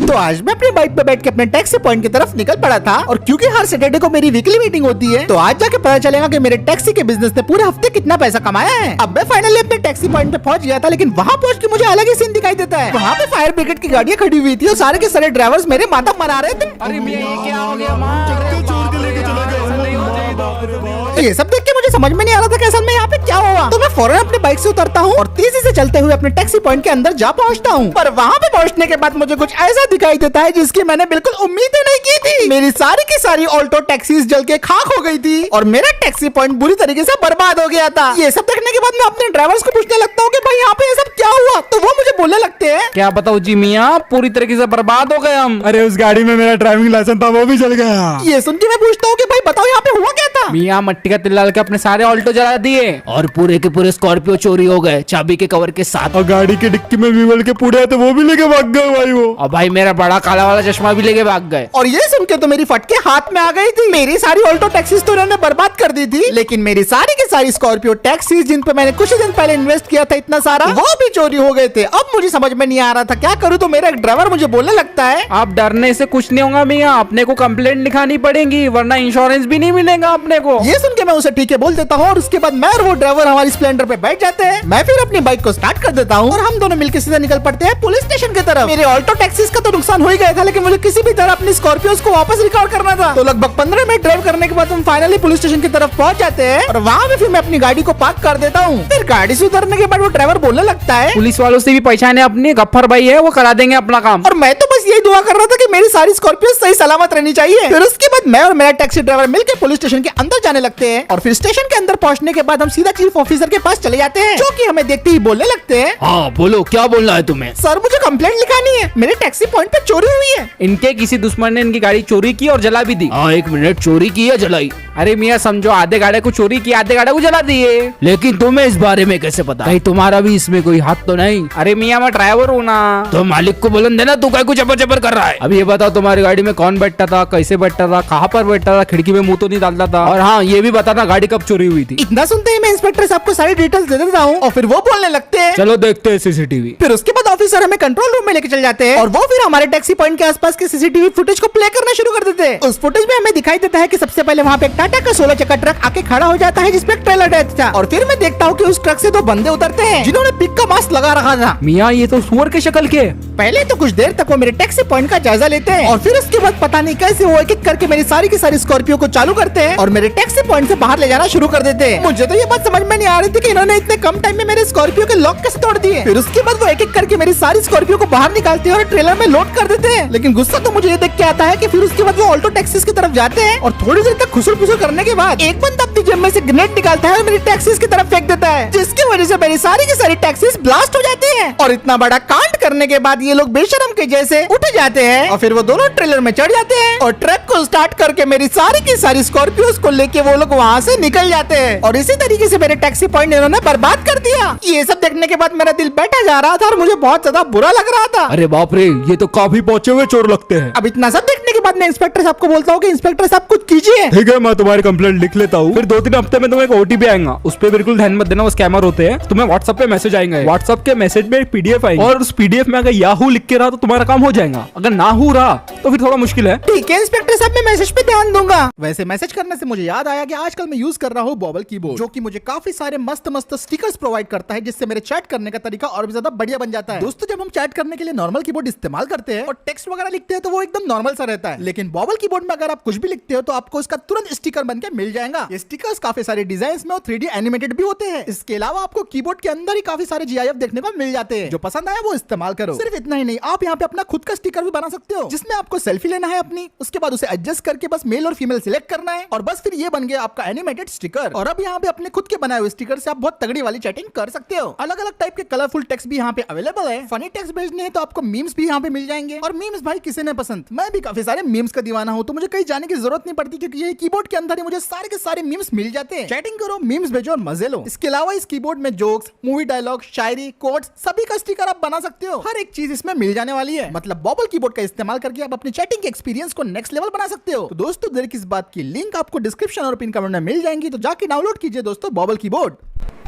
तो आज मैं अपनी बाइक पे बैठ के अपने टैक्सी पॉइंट की तरफ निकल पड़ा था, और क्योंकि हर सैटरडे को मेरी वीकली मीटिंग होती है, तो आज जाके पता चलेगा कि मेरे टैक्सी के बिजनेस ने पूरे हफ्ते कितना पैसा कमाया है। अब मैं फाइनली अपने टैक्सी पॉइंट पे पहुंच गया था, लेकिन वहाँ पहुंच के मुझे अलग ही सीन दिखाई देता है। वहाँ पे फायर ब्रिगेड की गाड़ियाँ खड़ी हुई थी और सारे के सारे ड्राइवर्स मेरे माता मना रहे थे। अरे मियां ये क्या हो गया? ये सब देख के मुझे समझ में नहीं आ रहा था कि असल में यहाँ पे क्या हुआ। तो मैं फौरन अपनी बाइक से उतरता हूँ और तेजी से चलते हुए अपने टैक्सी पॉइंट के अंदर जा पहुँचता हूँ। पर वहाँ पे पहुँचने के बाद मुझे कुछ ऐसा दिखाई देता है जिसकी मैंने बिल्कुल उम्मीद ही नहीं की थी। मेरी सारी की सारी ऑल्टो टैक्सीज जल के खाक हो गई थी और मेरा टैक्सी पॉइंट बुरी तरीके से बर्बाद हो गया था। ये सब देखने के बाद मैं अपने ड्राइवर्स को पूछने लगता हूँ कि भाई यहाँ पे ये सब क्या हुआ, तो वो मुझे बोलने लगते हैं क्या बताओ जी मियां, पूरी तरीके से बर्बाद हो गए हम। अरे उस गाड़ी में मेरा ड्राइविंग लाइसेंस था, वो भी जल गया। ये सुन के मैं पूछता हूँ कि भाई बताओ यहाँ पे हुआ क्या था। मियां मट्टी का तेल डाल के अपने सारे ऑल्टो जला दिए और पूरे के पूरे स्कॉर्पियो चोरी हो गए, चाबी के कवर के साथ। और गाड़ी की डिक्की में वीवल के पूरे तो वो भी लेके भाग गए भाई वो। और भाई मेरा बड़ा काला वाला चश्मा भी लेके भाग गए। और ये सुन के तो मेरी फटके हाथ में आ गई थी। मेरी सारी ऑल्टो टैक्सीज तो उन्होंने बर्बाद कर दी थी, लेकिन मेरी सारी की सारी स्कॉर्पियो टैक्सीज जिन पे मैंने कुछ दिन पहले इन्वेस्ट किया था इतना सारा, वो भी चोरी हो गए थे। अब मुझे समझ में नहीं आ रहा था क्या करूँ। तो मेरा एक ड्राइवर मुझे बोलने लगता है आप डरने से कुछ नहीं होगा मियां, अपने को कंप्लेंट लिखानी पड़ेगी वरना इंश्योरेंस भी नहीं मिलेगा अपने को। ये सुन के मैं उसे ठीक है बोल देता हूँ और उसके बाद मैं और वो ड्राइवर हमारी स्प्लेंडर पे बैठ जाते हैं। मैं फिर अपनी बाइक को स्टार्ट कर देता हूँ और हम दोनों मिलकर सीधा निकल पड़ते हैं पुलिस स्टेशन की तरफ। मेरे ऑल्टो टैक्सीज का तो नुकसान हो ही गया था, लेकिन मुझे किसी भी तरह अपनी स्कॉर्पियोज को वापस रिकवर करना था। तो लगभग 15 मिनट ड्राइव करने के बाद हम फाइनली पुलिस स्टेशन की तरफ पहुंच जाते हैं और वहाँ भी फिर मैं अपनी गाड़ी को पार्क कर देता हूँ। फिर गाड़ी से उतरने के बाद वो ड्राइवर बोलने लगता है पुलिस वालों से भी पहचाने अपनी, गफ्फर भाई है वो करा देंगे अपना काम। और मैं तो बस यही दुआ कर रहा था कि मेरी सारी स्कॉर्पियो सही सलामत रहनी चाहिए। फिर उसके बाद मैं और मेरा टैक्सी ड्राइवर मिलकर पुलिस स्टेशन के अंदर जाने लगते हैं और फिर स्टेशन के अंदर पहुंचने के बाद हम सीधा चीफ ऑफिसर के पास चले जाते हैं, जो कि हमें देखते ही बोलने लगते हैं हाँ बोलो क्या बोलना है तुम्हें? सर मुझे कंप्लेंट लिखानी है, मेरे टैक्सी पॉइंट पे चोरी हुई है। इनके किसी दुश्मन ने इनकी गाड़ी चोरी की और जला भी दी। हाँ 1 मिनट, चोरी की या जलाई? अरे मियां समझो आधे गाड़े को चोरी की, आधे गाड़े को जला दिए। लेकिन तुम्हें इस बारे में कैसे पता? कहीं तुम्हारा भी इसमें कोई हाथ तो नहीं? अरे मियां मैं ड्राइवर हूँ ना। तो मालिक को बुलंद देना, तू क्या चपर चपर कर रहा है? अब ये बताओ तुम्हारी गाड़ी में कौन बैठता था, कैसे बैठता था, कहाँ पर बैठता था, खिड़की में मुंह तो नहीं डालता था? और हाँ ये भी बताना गाड़ी कब चोरी हुई थी। इतना सुनते ही मैं इंस्पेक्टर साहब को सारी डिटेल्स दे देता हूँ और फिर वो बोलने लगते हैं चलो देखते हैं सीसीटीवी। फिर उसके बाद ऑफिसर हमें कंट्रोल रूम में लेके चल जाते हैं और वो फिर हमारे टैक्सी पॉइंट के आसपास के सीसीटीवी फुटेज को प्ले करना शुरू कर देते हैं। उस फुटेज में हमें दिखाई देता है कि सबसे पहले वहाँ पे एक टाटा का 16 चक्का ट्रक आके खड़ा हो जाता है जिसपे एक ट्रेलर अटैच था, और फिर मैं देखता हूँ कि उस ट्रक से 2 बंदे उतरते हैं जिन्होंने पिक का मास्क लगा रखा था। मियां ये तो सुअर के शक्ल के। पहले तो कुछ देर तक वो मेरे टैक्सी पॉइंट का जायजा लेते हैं और फिर उसके बाद पता नहीं कैसे वो एक एक करके मेरी सारी की सारी स्कॉर्पियो को चालू करते हैं और मेरे टैक्सी पॉइंट से बाहर ले जाना शुरू कर देते हैं। मुझे तो ये बात समझ में नहीं आ रही थी कि इन्होंने इतने कम टाइम में मेरे स्कॉर्पियो के लॉक कैसे तोड़ दिए। फिर उसके बाद वो एक एक करके मेरी सारी स्कॉर्पियो को बाहर निकालते हैं और ट्रेलर में लोड कर देते हैं। लेकिन गुस्सा तो मुझे ये देख के आता है कि फिर उसके बाद वो ऑल्टो टैक्सीज की तरफ जाते हैं और थोड़ी देर तक खुसुर फुसुर करने के बाद एक बंदा अपनी जेब में से ग्रेनेड निकालता है और मेरी टैक्सीज की तरफ फेंक देता है, जिसकी वजह से मेरी सारी की सारी टैक्सीज ब्लास्ट हो जाती है। और इतना बड़ा कांड करने के बाद ये लोग बेशरम के जैसे उठ जाते हैं और फिर वो दोनों ट्रेलर में चढ़ जाते हैं और ट्रक को स्टार्ट करके मेरी सारी की सारी स्कॉर्पियोज को लेके वो लोग वहाँ से निकल जाते हैं और इसी तरीके से मेरे टैक्सी पॉइंट इन्होंने बर्बाद कर दिया। ये सब देखने के बाद मेरा दिल बैठा जा रहा था और मुझे बहुत ज्यादा बुरा लग रहा था। अरे बाप रे, ये तो काफी पहुंचे हुए चोर लगते हैं। अब इतना सब देखने के बाद मैं इंस्पेक्टर साहब को बोलता हूँ कि इंस्पेक्टर साहब कुछ कीजिए। ठीक है मैं तुम्हारी कंप्लेंट लिख लेता हूँ, फिर 2-3 हफ्ते में तुम्हें एक ओटीपी आएगा, उस पर बिल्कुल ध्यान मत देना, वो स्कैमर होते हैं। तुम्हें व्हाट्सएप पे मैसेज आएंगे, व्हाट्सएप के मैसेज में एक पीडीएफ आएगी और उस पीडीएफ में अगर याहू लिख के रहा तो तुम्हारा काम हो जाएगा, अगर ना हो रहा तो फिर थोड़ा मुश्किल है। ठीक है इंस्पेक्टर साहब, मैं मैसेज पे ध्यान दूंगा। वैसे मैसेज करने से मुझे याद आया कि आजकल मैं यूज कर रहा हूँ बॉबल कीबोर्ड, जो कि मुझे काफी सारे मस्त मस्त स्टिकर्स प्रोवाइड करता है, जिससे मेरे चैट करने का तरीका और भी ज्यादा बढ़िया बन जाता है। दोस्तों जब हम चैट करने के लिए नॉर्मल कीबोर्ड इस्तेमाल करते हैं और टेक्स्ट वगैरह लिखते हैं तो वो एकदम नॉर्मल सा रहता है, लेकिन बॉबल कीबोर्ड में अगर आप कुछ भी लिखते हो तो आपको इसका तुरंत स्टिकर बन के मिल जाएगा। ये स्टिकर्स काफी सारे डिजाइन में और 3D एनिमेटेड भी होते हैं। इसके अलावा आपको कीबोर्ड के अंदर ही काफी सारे GIF देखने को मिल जाते हैं। जो पसंद आया वो इस्तेमाल करो। सिर्फ इतना ही नहीं, आप यहाँ पे अपना खुद का स्टिकर भी बना सकते हो, जिसमें आपको सेल्फी लेना है अपनी, उसके बाद उसे एडजस्ट करके बस मेल और फीमेल सिलेक्ट करना है और बस फिर ये बन गया आपका एनिमेटेड स्टिकर। और अब यहाँ पे अपने खुद के बनाए हुए स्टिकर से आप बहुत तगड़ी वाली चैटिंग कर सकते हो। अलग अलग टाइप के कलरफुल टेक्स्ट भी यहाँ पे अवेलेबल है। फनी टेक्स्ट भेजने हैं तो आपको मीम्स भी यहाँ पे मिल जाएंगे, और मीम्स भाई किसे न पसंद। मैं भी काफी सारे मीम्स का दीवाना हूँ, तो मुझे कहीं जाने की जरूरत नहीं पड़ती, क्योंकि ये कीबोर्ड के अंदर ही मुझे सारे के सारे मीम्स मिल जाते हैं। चैटिंग करो, मीम्स भेजो और मजे लो। इसके अलावा इस कीबोर्ड में जोक्स, मूवी डायलॉग, शायरी, कोट्स सभी का स्टिकर आप बना सकते हो। हर एक चीज इसमें मिल जाने वाली है। मतलब बॉबल कीबोर्ड का इस्तेमाल करके आप अपने चैटिंग के एक्सपीरियंस को नेक्स्ट लेवल बना सकते हो। तो दोस्तों देर किस बात की, लिंक आपको डिस्क्रिप्शन और पिन कमेंट में मिल जाएंगी, तो जाके डाउनलोड कीजिए दोस्तों बॉबल कीबोर्ड।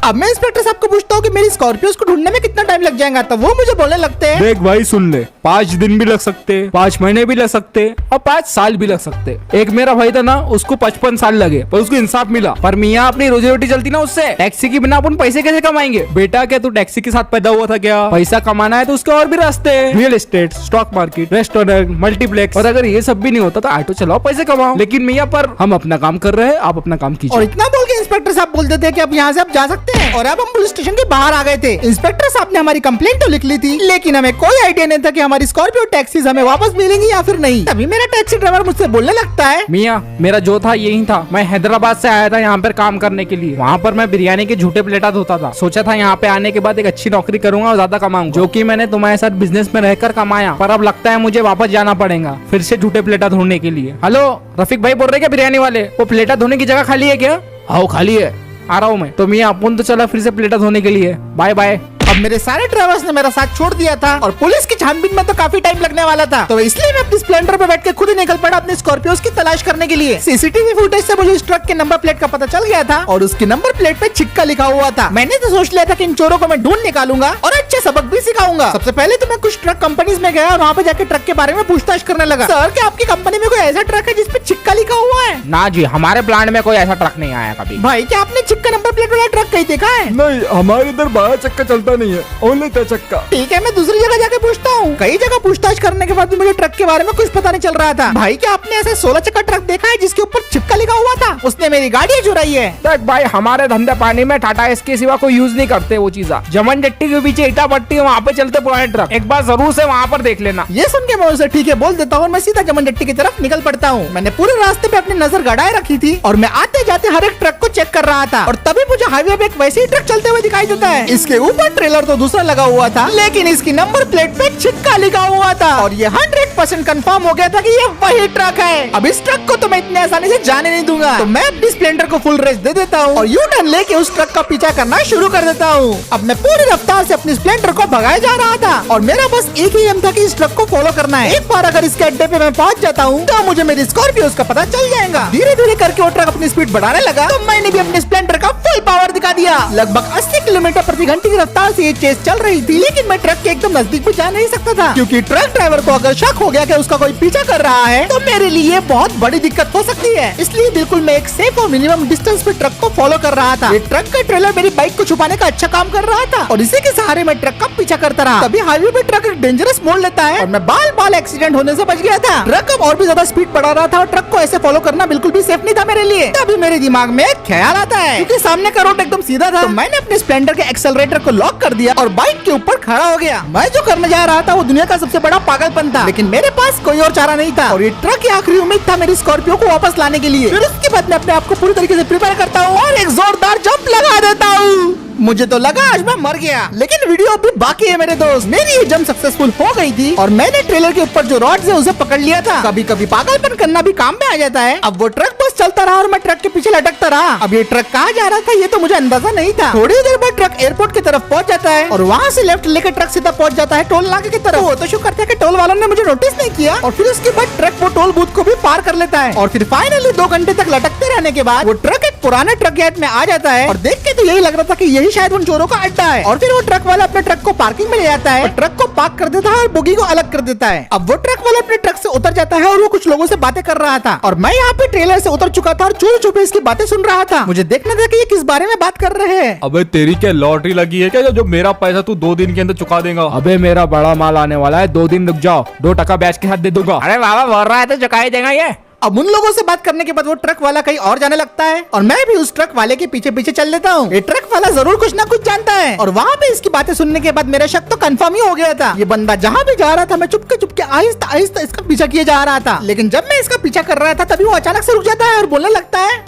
अब मैं इंस्पेक्टर साहब को पूछता हूँ कि मेरी स्कॉर्पियोस को ढूंढने में कितना टाइम लग जाएगा, तो वो मुझे बोलने लगते हैं देख भाई सुन ले, 5 दिन भी लग सकते, 5 महीने भी लग सकते और 5 साल भी लग सकते। एक मेरा भाई था ना, उसको 55 साल लगे पर उसको इंसाफ मिला। पर मियाँ अपनी रोजी रोटी चलती ना उससे, टैक्सी के बिना अपन पैसे कैसे कमाएंगे? बेटा क्या तू टैक्सी के साथ पैदा हुआ था क्या? पैसा कमाना है तो उसके और भी रास्ते हैं, real estate, stock market, restaurant, multiplex. और अगर ये सब भी नहीं होता तो ऑटो चलाओ, पैसे कमाओ। लेकिन मियाँ पर हम अपना काम कर रहे हैं, आप अपना काम और कीजिए। इतना बोल के इंस्पेक्टर साहब बोलते थे कि अब यहाँ से आप जा सकते हैं। और अब हम पुलिस स्टेशन के बाहर आ गए थे। इंस्पेक्टर साहब ने हमारी कंप्लेंट तो लिख ली थी, लेकिन हमें कोई आइडिया नहीं था कि हमारी स्कॉर्पियो टैक्सीज हमें वापस मिलेंगी या फिर नहीं। तभी मेरा टैक्सी ड्राइवर मुझसे बोलने लगता है, मियाँ मेरा जो था यही था, मैं हैदराबाद से आया था यहाँ पर काम करने के लिए। वहाँ पर मैं बिरयानी के झूठे प्लेटा धोता था। सोचा था यहाँ पे आने के बाद एक अच्छी नौकरी करूंगा और ज्यादा कमाऊंगा, जो कि मैंने तुम्हारे साथ बिजनेस में रहकर कमाया। पर अब लगता है मुझे वापस जाना पड़ेगा फिर से झूठे प्लेटा धोने के लिए। हेलो रफीक भाई बोल रहे क्या बिरयानी वाले? वो प्लेटा धोने की जगह खाली है क्या? हाँ खाली है, आ रहा हूँ मैं। तो मियाँ अपन तो चला फिर से प्लेटा धोने के लिए, बाय बाय। अब मेरे सारे ड्राइवर्स ने मेरा साथ छोड़ दिया था और पुलिस की छानबीन में तो काफी टाइम लगने वाला था, तो इसलिए मैं अपनी स्प्लेंडर पे बैठ के खुद ही निकल पड़ा अपने स्कॉर्पियोस की तलाश करने के लिए। सीसीटीवी फुटेज से मुझे इस ट्रक के नंबर प्लेट का पता चल गया था और उसकी नंबर प्लेट पे छिक्का लिखा हुआ था। मैंने तो सोच लिया था कि इन चोरों को मैं ढूंढ निकालूंगा और अच्छे सबक भी सिखाऊंगा। सबसे पहले तो मैं कुछ ट्रक कंपनीज में गया और वहाँ पे जाके ट्रक के बारे में पूछताछ करने लगा। सर क्या आपकी कंपनी में कोई ऐसा ट्रक है जिसपे छिक्का लिखा हुआ है? ना जी, हमारे प्लांट में कोई ऐसा ट्रक नहीं आया कभी। भाई क्या आपने छिक्का नंबर प्लेट वाला ट्रक कहीं देखा है? नहीं, हमारे इधर 12 चक्का चलता नहीं है, ओनली 3 चक्का। ठीक है, मैं दूसरी जगह जाके पूछता हूँ। कई जगह पूछताछ करने के बाद भी मुझे ट्रक के बारे में कुछ पता नहीं चल रहा था। भाई क्या आपने ऐसे 16 चक्का ट्रक देखा है जिसके ऊपर छिक्का लिखा हुआ था? उसने मेरी गाड़ी चुराई है। देख भाई, हमारे धंधे पानी में टाटा इसके सिवा कोई यूज नहीं करते वो चीजा। जमन जट्टी के पीछे ईटा भट्टी, वहाँ पे चलते पुराने ट्रक, एक बार जरूर से वहाँ पर देख लेना। ये सुन के मैं उसे ठीक है बोल देता हूँ और मैं सीधा जमन जट्टी की तरफ निकल पड़ता हूँ। मैंने पूरे रास्ते पे अपनी नजर गड़ाए रखी थी और मैं आते जाते हर एक ट्रक को चेक कर रहा था। और तभी मुझे हाईवे पे एक वैसे ही ट्रक चलते हुए दिखाई देता है। इसके ऊपर ट्रेलर तो दूसरा लगा हुआ था, लेकिन इसकी नंबर प्लेट पे छिक्का लिखा हुआ था और ये 100% कंफर्म हो गया था कि ये वही ट्रक है। अब इस ट्रक को तो मैं इतने आसानी से जाने नहीं दूंगा, तो मैं अपनी स्प्लेंडर को फुल रेस दे देता हूँ और यू टर्न लेके उस ट्रक का पीछा करना शुरू कर देता हूँ। अब मैं पूरी रफ्तार से अपनी स्प्लेंडर को भगाया जा रहा था और मेरा बस एक ही एम था कि इस ट्रक को फॉलो करना है। एक बार अगर इसके अड्डे पे मैं पहुंच जाता हूँ तो मुझे मेरी स्कॉर्पियो का पता चल जाएगा। धीरे धीरे करके वो ट्रक अपनी स्पीड बढ़ाने लगा तो मैंने भी अपने स्प्लेंडर का फुल पावर दिखा दिया। लगभग 80 किलोमीटर प्रति घंटे की रफ्तार से ये चेस चल रही थी, लेकिन मैं ट्रक के एकदम नजदीक भी जा नहीं सकता था, क्योंकि ट्रक ड्राइवर को अगर शक हो गया कि उसका कोई पीछा कर रहा है तो मेरे लिए बहुत बड़ी दिक्कत हो सकती है। इसलिए बिल्कुल मैं एक सेफ और मिनिमम डिस्टेंस पे ट्रक को फॉलो कर रहा था। ये ट्रक का ट्रेलर मेरी बाइक को छुपाने का अच्छा काम कर रहा था और इसी के सहारे मैं ट्रक का पीछा करता रहा। तभी हाईवे पे ट्रक एक डेंजरस मोड़ लेता है और मैं बाल बाल एक्सीडेंट होने से बच गया था। ट्रक अब और भी ज्यादा स्पीड बढ़ा रहा था और ट्रक को ऐसे फॉलो करना बिल्कुल भी सेफ नहीं था मेरे लिए। तभी मेरे दिमाग में एक ख्याल आता है, क्योंकि सामने का रोड एकदम सीधा था, तो मैंने अपने स्प्लेंडर के एक्सेलरेटर को लॉक कर दिया और बाइक के ऊपर खड़ा हो गया। मैं जो करने जा रहा था वो दुनिया का सबसे बड़ा पागलपन था, लेकिन मेरे पास कोई और चारा नहीं था और ये ट्रक की आखिरी उम्मीद था मेरी स्कॉर्पियो को वापस लाने के लिए। फिर उसके बाद मैं अपने आप को पूरी तरीके से प्रिपेयर करता हूँ और एक जोरदार जंप लगा देता हूँ। मुझे तो लगा आज मैं मर गया, लेकिन वीडियो अभी बाकी है मेरे दोस्त। मेरी ये जंप सक्सेसफुल हो गई थी और मैंने ट्रेलर के ऊपर जो रॉड्स है उसे पकड़ लिया था। कभी कभी पागलपन करना भी काम में आ जाता है। अब वो ट्रक बस चलता रहा और मैं ट्रक के पीछे लटकता रहा। अब ये ट्रक कहाँ जा रहा था ये तो मुझे अंदाजा नहीं था। थोड़ी देर बाद ट्रक एयरपोर्ट की तरफ पहुंच जाता है और वहाँ से लेफ्ट लेकर ट्रक सीधा पहुंच जाता है टोल नाके की तरफ। वो तो शुक्र था कि टोल वालों ने मुझे नोटिस नहीं किया और फिर उसके बाद ट्रक वो टोल बूथ को भी पार कर लेता है। और फिर फाइनली 2 घंटे तक लटकते रहने के बाद वो ट्रक एक पुराने ट्रक यार्ड में आ जाता है और देख के तो यही लग रहा था कि यही शायद उन चोरों का अड्डा है। और फिर वो ट्रक वाला अपने ट्रक को पार्किंग में ले जाता है और ट्रक को पार्क कर देता है और बोगी को अलग कर देता है। अब वो ट्रक वाला अपने ट्रक से उतर जाता है और वो कुछ लोगों से बातें कर रहा था और मैं यहाँ पे ट्रेलर से उतर चुका था और चोरी छुपे इसकी बातें सुन रहा था। मुझे देखना था कि ये किस बारे में बात कर रहे हैं। अबे तेरी क्या लॉटरी लगी है क्या जो मेरा पैसा तू 2 दिन के अंदर चुका देगा? अबे मेरा बड़ा माल आने वाला है, 2 दिन रुक जाओ, 2 टका बैच के साथ दे दूंगा। अरे बाबा बोल रहा है तो चुका ही देगा ये। अब उन लोगों से बात करने के बाद वो ट्रक वाला कहीं और जाने लगता है और मैं भी उस ट्रक वाले के पीछे पीछे चल लेता हूँ। ये ट्रक वाला जरूर कुछ ना कुछ जानता है और वहाँ पे इसकी बातें सुनने के बाद मेरा शक तो कंफर्म ही हो गया था। ये बंदा जहाँ भी जा रहा था मैं चुपके चुपके आहिस्ता आहिस्ता इसका पीछा किए जा रहा था, लेकिन जब मैं इसका पीछा कर रहा था तभी वो अचानक से रुक जाता है और बोलने लगता है,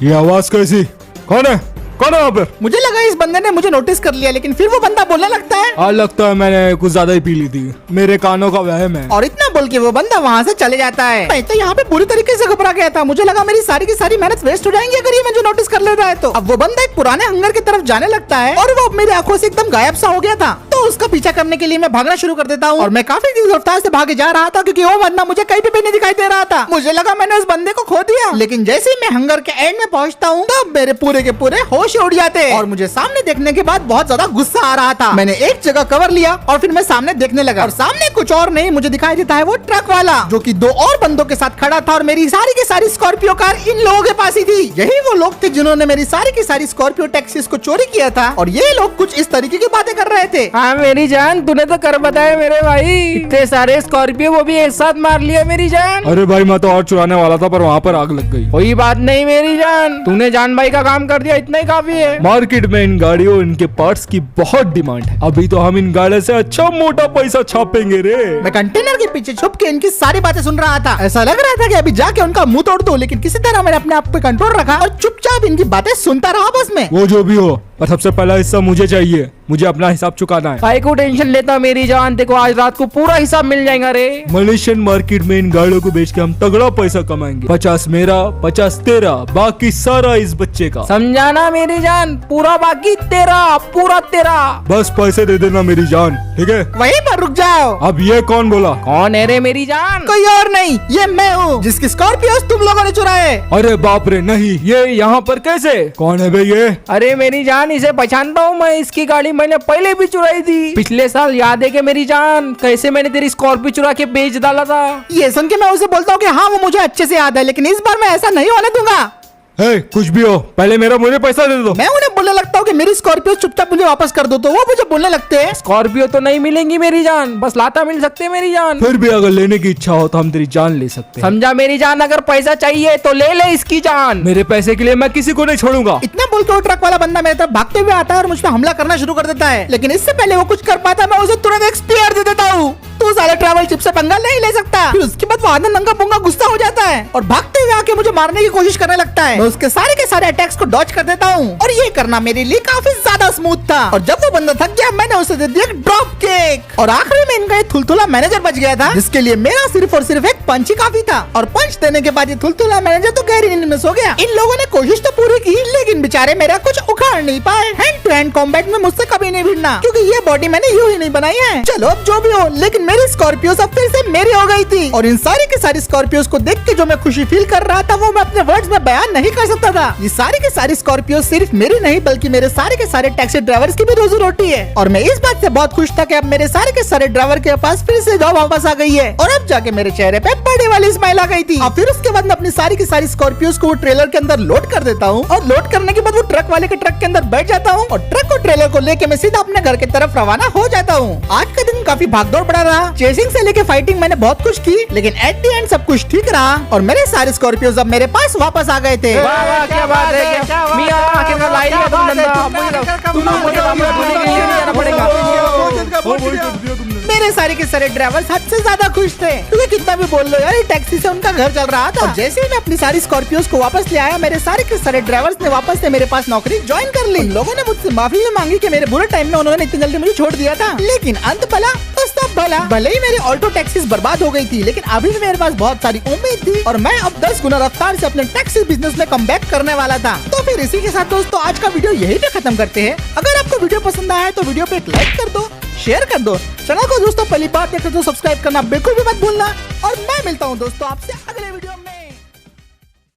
ये आवाज कैसी? कौन है वहाँ पे? मुझे लगा इस बंदे ने मुझे नोटिस कर लिया, लेकिन फिर वो बंदा बोलने लगता है, हाँ लगता है मैंने कुछ ज्यादा ही पी ली थी, मेरे कानों का वहम है। और इतना बोल के वो बंदा वहाँ से चले जाता है। मैं तो यहाँ पे पूरी तरीके से घबरा गया था, मुझे लगा मेरी सारी की सारी मेहनत वेस्ट हो जाएंगी अगर ये मुझे नोटिस कर लेता है तो। अब वो बंदा एक पुराने हंगर की तरफ जाने लगता है और वो मेरी आंखों से एकदम गायब सा हो गया था। तो उसका पीछा करने के लिए मैं भागना शुरू कर देता हूँ और मैं काफी तेज रफ्तार से भागे जा रहा था क्योंकि वो बंदा मुझे कहीं भी नहीं दिखाई दे रहा था। मुझे लगा मैंने उस बंदे को खो दिया, लेकिन जैसे ही मैं हंगर के एंड में पहुँचता हूँ तब मेरे पूरे के पूरे होश होश उड़ जाते और मुझे सामने देखने के बाद बहुत ज्यादा गुस्सा आ रहा था। मैंने एक जगह कवर लिया और फिर मैं सामने देखने लगा और सामने कुछ और नहीं मुझे दिखाई देता है वो ट्रक वाला, जो कि 2 और बंदों के साथ खड़ा था और मेरी सारी की सारी स्कॉर्पियो कार इन लोगों के पास ही थी। यही वो लोग थे जिन्होंने मेरी सारी की सारी स्कॉर्पियो टैक्सीज को चोरी किया था और ये लोग कुछ इस तरीके की बातें कर रहे थे। हाँ मेरी जान, तूने तो कर बताया मेरे भाई, इतने सारे स्कॉर्पियो वो भी एक साथ मार लिया मेरी जान। अरे भाई मैं तो और चुराने वाला था पर वहाँ पर आग लग गई। कोई बात नहीं मेरी जान, तूने जान भाई का काम कर दिया, इतना ही काफी है। मार्केट में इन गाड़ियों इनके पार्ट्स की बहुत डिमांड है। अभी तो हम इन गाड़ियों से अच्छा मोटा पैसा छापेंगे रे। मैं कंटेनर के पीछे छुप के इनकी सारी बातें सुन रहा था। ऐसा लग रहा था कि अभी जाके उनका मुंह तोड़ दूं, लेकिन किसी तरह मैंने अपने आप पे कंट्रोल रखा और चुपचाप इनकी बातें सुनता रहा बस में। वो जो भी हो, पर सबसे पहला हिस्सा मुझे चाहिए, मुझे अपना हिसाब चुकाना है। भाई को टेंशन लेता मेरी जान, देखो आज रात को पूरा हिसाब मिल जाएगा रे। मलेशियन मार्केट में इन गाड़ियों को बेच के हम तगड़ा पैसा कमाएंगे। 50 मेरा, 50 तेरा, बाकी सारा इस बच्चे का। समझा ना मेरी जान, पूरा बाकी तेरा, पूरा तेरा। बस पैसे दे देना मेरी जान, ठीक है? वहीं पर रुक जाओ। अब ये कौन बोला? कौन है रे मेरी जान? कोई और नहीं, ये मैं हूँ जिसकी स्कॉर्पियो तुम लोगों ने चुराए। अरे बाप रे, नहीं, ये यहाँ पर कैसे? कौन है भाई ये? अरे मेरी जान, इसे पहचानता हूँ मैं, इसकी गाड़ी मैंने पहले भी चुराई थी। पिछले साल याद है कि मेरी जान, कैसे मैंने तेरी स्कॉर्पियो चुरा के बेच डाला था। ये सुन के मैं उसे बोलता हूँ कि हाँ वो मुझे अच्छे से याद है, लेकिन इस बार मैं ऐसा नहीं होने दूंगा। हे, कुछ भी हो, पहले मुझे पैसा दे दो। मैं उन्हें बोलने लगता हूँ कि मेरी स्कॉर्पियो चुपचाप मुझे वापस कर दो, तो वो मुझे बोलने लगते हैं स्कॉर्पियो तो नहीं मिलेंगी मेरी जान, बस लाता मिल सकते मेरी जान। फिर भी अगर लेने की इच्छा हो तो हम तेरी जान ले सकते हैं। समझा मेरी जान, अगर पैसा चाहिए तो ले ले इसकी जान। मेरे पैसे के लिए मैं किसी को नहीं छोड़ूंगा। इतना बोलकर वो ट्रक वाला बंदा मेरे तरफ भागते हुए आता है और मुझ पर हमला करना शुरू कर देता है, लेकिन इससे पहले वो कुछ कर पाता मैं उसे तुरंत एक स्पेयर दे देता हूँ। तू साले ट्रैवल चिप से पंगा नहीं ले सकता। फिर उसके बाद वो आनंद नंगा पुंगा गुस्सा हो जाता है और भागते हुए आके मुझे मारने की कोशिश करने लगता है। मैं उसके सारे के सारे अटैक्स को डॉज कर देता हूँ और ये करना मेरे लिए काफी ज्यादा स्मूथ था। और जब वो बंदा थक गया मैंने उसे दे दिया ड्रॉप किक और आखिरी में इनका ये थुलथुला मैनेजर बच गया था, जिसके लिए मेरा सिर्फ और सिर्फ एक पंच ही काफी था। और पंच देने के बाद ये थुलथुला मैनेजर तो गहरी नींद में सो गया। इन लोगों ने कोशिश तो पूरी की, लेकिन बेचारे मेरा कुछ उखाड़ नहीं पाए। हैंड टू हैंड कॉम्बैट में मुझसे कभी नहीं भिड़ना, क्योंकि ये बॉडी मैंने यूं ही नहीं बनाई है। चलो अब जो भी हो, लेकिन मेरी स्कॉर्पियो सब फिर से मेरी हो गई थी और इन सारी की सारी स्कॉर्पियोज को देख के जो मैं खुशी फील कर रहा था वो मैं अपने वर्ड्स में बयान नहीं कर सकता था। ये सारी की सारी स्कॉर्पियो सिर्फ मेरी नहीं बल्कि मेरे सारे के सारे टैक्सी ड्राइवर्स की भी रोजी रोटी है। और मैं इस बात से बहुत खुश था कि अब मेरे सारे के सारे ड्राइवर के पास फिर से जॉब वापस आ गई है और अब जाके मेरे चेहरे पे बड़ी वाली स्माइल आ गई थी। और फिर उसके बाद मैं अपनी सारी की सारी स्कॉर्पियोज को वो ट्रेलर के अंदर लोड कर देता हूँ और लोड करने के बाद वो ट्रक वाले के ट्रक के अंदर बैठ जाता हूँ और ट्रक और ट्रेलर को लेके मैं सीधा अपने घर की तरफ रवाना हो जाता हूँ। आज का दिन काफी भागदौड़ पड़ा रहा, चेसिंग से लेके फाइटिंग मैंने बहुत कुछ की, लेकिन एट द एंड सब कुछ ठीक रहा और मेरे सारे स्कॉर्पियोज अब मेरे पास वापस आ गए थे। वाह वाह, क्या बात है, क्या मियां आखिरकार लाई लिया तुम धंधा। तुम मुझे काम करने के लिए नहीं जाना पड़ेगा। मेरे सारे के सारे ड्राइवर्स हद से ज्यादा खुश थे, क्योंकि कितना भी बोल लो यार ये टैक्सी से उनका घर चल रहा था। और जैसे ही मैं अपनी सारी स्कॉर्पियोज को वापस ले आया, मेरे सारे के सारे ड्राइवर्स ने वापस से मेरे पास नौकरी ज्वाइन कर ली। लोगों ने मुझसे माफी भी मांगी कि मेरे बुरे टाइम में उन्होंने इतनी जल्दी मुझे छोड़ दिया था, लेकिन अंत भला तो सब भला। भले ही मेरी ऑल्टो टैक्सीज बर्बाद हो गई थी, लेकिन अभी भी मेरे पास बहुत सारी उम्मीद थी और मैं अब 10 गुना रफ्तार से अपने टैक्सी बिजनेस में कमबैक करने वाला था। तो फिर इसी के साथ दोस्तों आज का वीडियो यही पे खत्म करते हैं। अगर आपको वीडियो पसंद आया है तो वीडियो पे एक लाइक कर दो, शेयर कर दो, चैनल को दोस्तों पहली बार देख रहे हो तो सब्सक्राइब करना बिल्कुल भी मत भूलना। और मैं मिलता हूँ दोस्तों आपसे अगले वीडियो